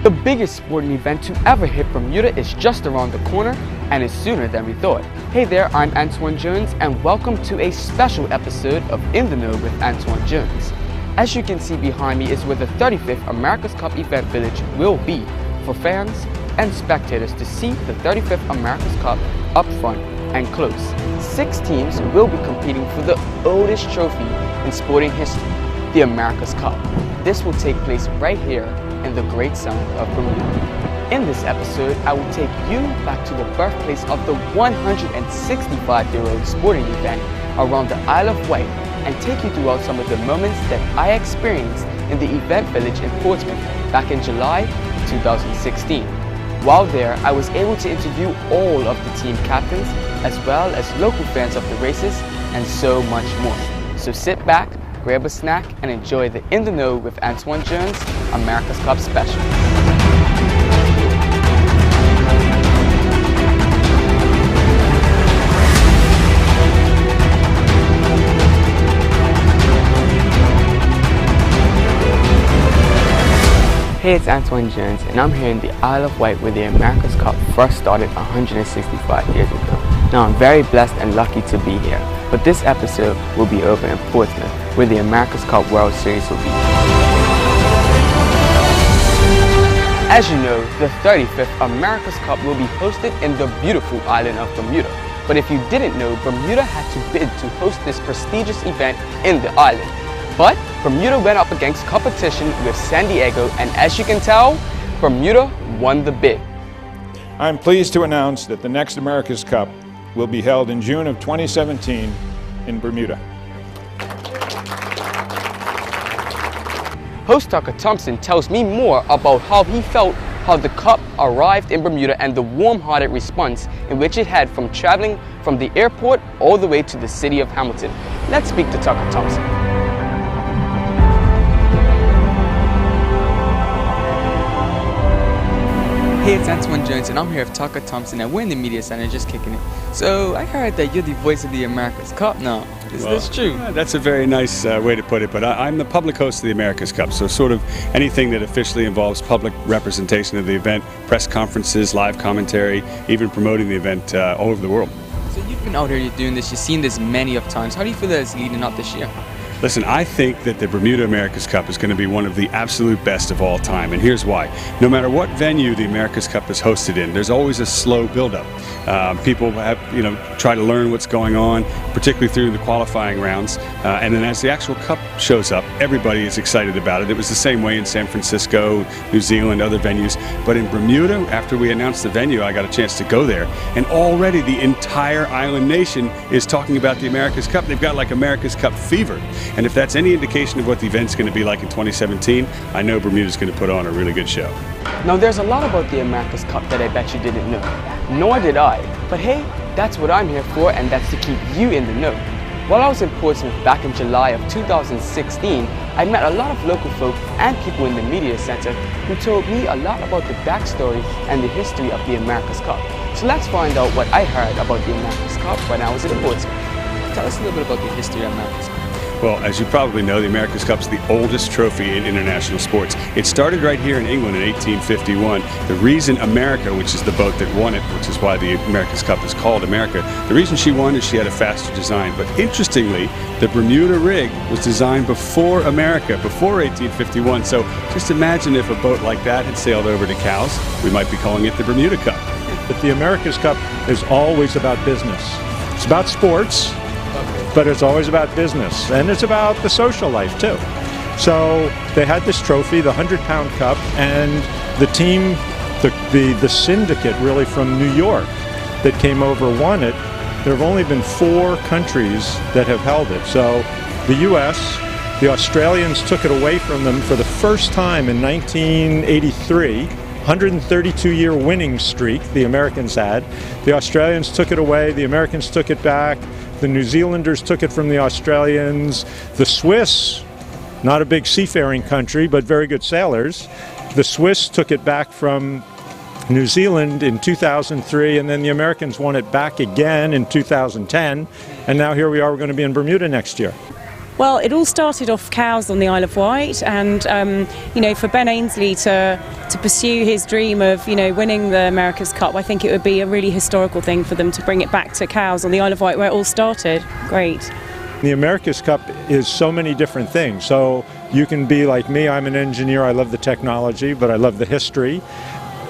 The biggest sporting event to ever hit Bermuda is just around the corner and is sooner than we thought. Hey there, I'm Antoine Jones and welcome to a special episode of In the Know with Antoine Jones. As you can see behind me is where the 35th America's Cup event village will be for fans and spectators to see the 35th America's Cup up front and close. 6 teams will be competing for the oldest trophy in sporting history, the America's Cup. This will take place right here in the great sun of Bermuda. In this episode, I will take you back to the birthplace of the 165-year-old sporting event around the Isle of Wight and take you throughout some of the moments that I experienced in the event village in Portsmouth back in July 2016. While there, I was able to interview all of the team captains as well as local fans of the races and so much more. So sit back, grab a snack and enjoy the In the Know with Antoine Jones America's Cup Special. Hey, it's Antoine Jones and I'm here in the Isle of Wight where the America's Cup first started 165 years ago. Now I'm very blessed and lucky to be here, but this episode will be over in Portsmouth where the America's Cup World Series will be. As you know, the 35th America's Cup will be hosted in the beautiful island of Bermuda. But if you didn't know, Bermuda had to bid to host this prestigious event in the island. But Bermuda went up against competition with San Diego, and as you can tell, Bermuda won the bid. I'm pleased to announce that the next America's Cup will be held in June of 2017 in Bermuda. Host Tucker Thompson tells me more about how he felt how the Cup arrived in Bermuda and the warm-hearted response in which it had from traveling from the airport all the way to the city of Hamilton. Let's speak to Tucker Thompson. Hey, it's Antoine Jones and I'm here with Tucker Thompson and we're in the media center just kicking it. So I heard that you're the voice of the America's Cup now. Is this true? That's a very nice way to put it, but I'm the public host of the America's Cup, so sort of anything that officially involves public representation of the event, press conferences, live commentary, even promoting the event all over the world. So you've been out here, you're doing this, you've seen this many of times. How do you feel that it's leading up this year? Listen, I think that the Bermuda America's Cup is going to be one of the absolute best of all time, and here's why. No matter what venue the America's Cup is hosted in, there's always a slow build-up. People have, try to learn what's going on, particularly through the qualifying rounds, and then as the actual Cup shows up, everybody is excited about it. It was the same way in San Francisco, New Zealand, other venues, but in Bermuda, after we announced the venue, I got a chance to go there, and already the entire island nation is talking about the America's Cup. They've got like America's Cup fever. And if that's any indication of what the event's going to be like in 2017, I know Bermuda's going to put on a really good show. Now there's a lot about the America's Cup that I bet you didn't know. Nor did I. But hey, that's what I'm here for, and that's to keep you in the know. While I was in Portsmouth back in July of 2016, I met a lot of local folk and people in the media center who told me a lot about the backstory and the history of the America's Cup. So let's find out what I heard about the America's Cup when I was in Portsmouth. Tell us a little bit about the history of America's Cup. Well, as you probably know, the America's Cup is the oldest trophy in international sports. It started right here in England in 1851. The reason Amerca, which is the boat that won it, which is why the America's Cup is called Amerca, the reason she won is she had a faster design. But interestingly, the Bermuda rig was designed before Amerca, before 1851. So just imagine if a boat like that had sailed over to Cowes, we might be calling it the Bermuda Cup. But the America's Cup is always about business. It's about sports, but it's always about business, and it's about the social life too. So they had this trophy, the 100-pound cup, and the team, the syndicate really from New York that came over won it. There have only been 4 countries that have held it. So the U.S., the Australians took it away from them for the first time in 1983. 132-year winning streak the Americans had. The Australians took it away, the Americans took it back. The New Zealanders took it from the Australians. The Swiss, not a big seafaring country, but very good sailors. The Swiss took it back from New Zealand in 2003, and then the Americans won it back again in 2010. And now here we are, we're going to be in Bermuda next year. Well, it all started off cows on the Isle of Wight, and for Ben Ainsley to pursue his dream of winning the America's Cup, I think it would be a really historical thing for them to bring it back to cows on the Isle of Wight where it all started. Great. The America's Cup is so many different things. So you can be like me, I'm an engineer, I love the technology, but I love the history.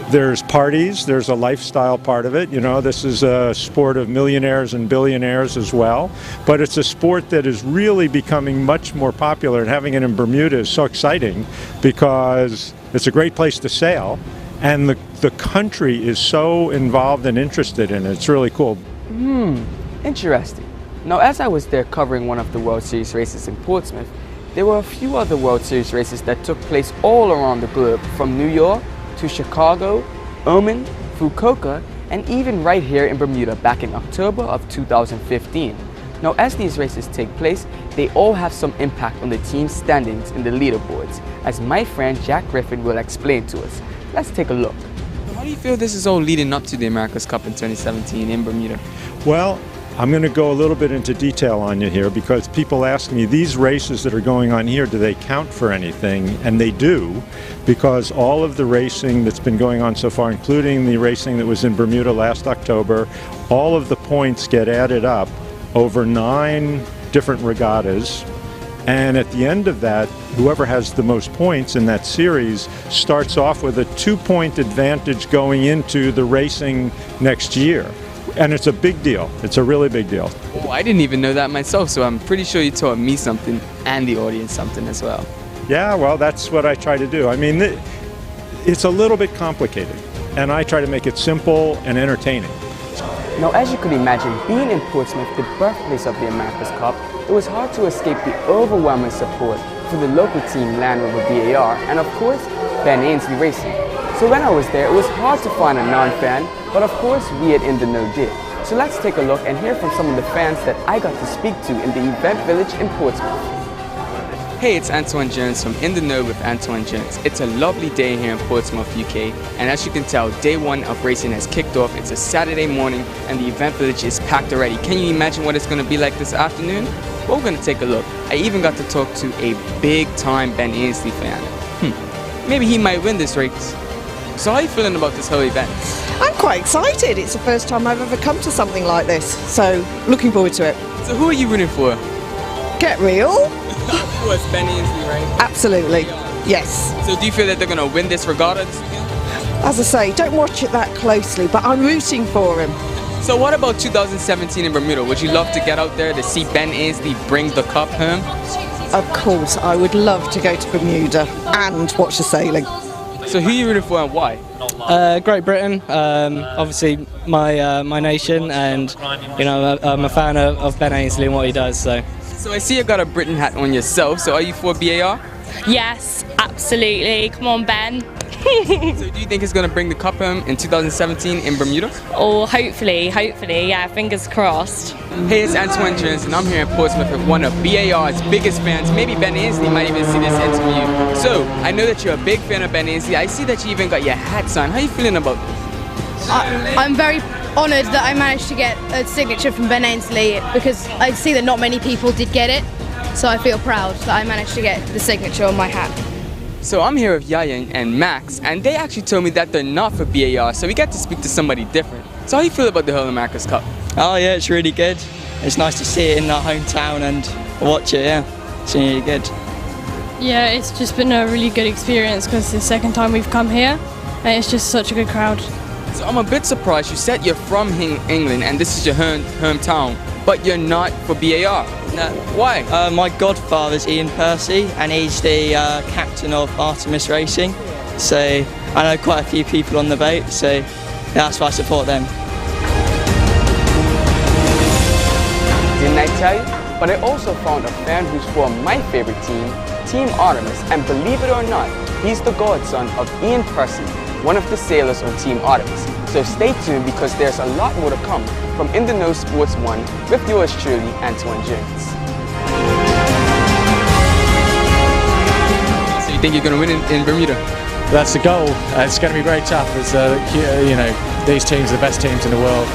There's parties, there's a lifestyle part of it. This is a sport of millionaires and billionaires as well. But it's a sport that is really becoming much more popular, and having it in Bermuda is so exciting because it's a great place to sail, and the country is so involved and interested in it. It's really cool. Interesting. Now, as I was there covering one of the World Series races in Portsmouth, there were a few other World Series races that took place all around the globe, from New York to Chicago, Oman, Fukuoka, and even right here in Bermuda back in October of 2015. Now, as these races take place, they all have some impact on the team's standings in the leaderboards, as my friend Jack Griffin will explain to us. Let's take a look. How do you feel this is all leading up to the America's Cup in 2017 in Bermuda? Well, I'm going to go a little bit into detail on you here, because people ask me, these races that are going on here, do they count for anything? And they do, because all of the racing that's been going on so far, including the racing that was in Bermuda last October, all of the points get added up over 9 different regattas. And at the end of that, whoever has the most points in that series starts off with a 2-point advantage going into the racing next year. And it's a big deal. It's a really big deal. Oh, I didn't even know that myself, so I'm pretty sure you taught me something and the audience something as well. Yeah, well, that's what I try to do. I mean, it's a little bit complicated, and I try to make it simple and entertaining. Now, as you could imagine, being in Portsmouth, the birthplace of the America's Cup, it was hard to escape the overwhelming support for the local team Land Rover BAR, and of course, Ben Ainsley Racing. So when I was there, it was hard to find a non-fan, but of course we at In The Know did. So let's take a look and hear from some of the fans that I got to speak to in the event village in Portsmouth. Hey, it's Antoine Jones from In The Know with Antoine Jones. It's a lovely day here in Portsmouth, UK, and as you can tell, day 1 of racing has kicked off. It's a Saturday morning and the event village is packed already. Can you imagine what it's going to be like this afternoon? Well, we're going to take a look. I even got to talk to a big-time Ben Ainsley fan. Maybe he might win this race. So how are you feeling about this whole event? I'm quite excited. It's the first time I've ever come to something like this, so looking forward to it. So who are you rooting for? Get real? Of course, Ben Ainsley, right? Absolutely, yes. So do you feel that they're going to win this regatta? As I say, don't watch it that closely, but I'm rooting for him. So what about 2017 in Bermuda? Would you love to get out there to see Ben Ainsley bring the cup home? Of course, I would love to go to Bermuda and watch the sailing. So who are you rooting for and why? Great Britain, obviously my nation, and I'm a fan of Ben Ainsley and what he does. So I see you got a Britain hat on yourself. So are you for BAR? Yes, absolutely. Come on, Ben. So do you think it's going to bring the cup home in 2017 in Bermuda? Or hopefully, yeah, fingers crossed. Hey, it's Antoine Jones, and I'm here in Portsmouth with one of BAR's biggest fans. Maybe Ben Ainsley might even see this interview. So, I know that you're a big fan of Ben Ainsley. I see that you even got your hat signed. How are you feeling about this? I'm very honoured that I managed to get a signature from Ben Ainsley, because I see that not many people did get it. So I feel proud that I managed to get the signature on my hat. So I'm here with Yaya and Max, and they actually told me that they're not for BAR, so we got to speak to somebody different. So how do you feel about the whole America's Cup? oh yeah, it's really good. It's nice to see it in our hometown and watch it. Yeah, it's really good. Yeah, it's just been a really good experience because it's the second time we've come here and it's just such a good crowd. So I'm a bit surprised. You said you're from England and this is your hometown, but you're not for BAR. No. Why? My godfather's Ian Percy and he's the captain of Artemis Racing. So I know quite a few people on the boat, so that's why I support them. Didn't I tell you? But I also found a fan who's for my favorite team, Team Artemis, and believe it or not, he's the godson of Ian Percy, one of the sailors on Team Artemis. So stay tuned because there's a lot more to come from In The Know Sports One with yours truly, Antoine Jones. So you think you're going to win in Bermuda? That's the goal. It's going to be very tough as, these teams are the best teams in the world.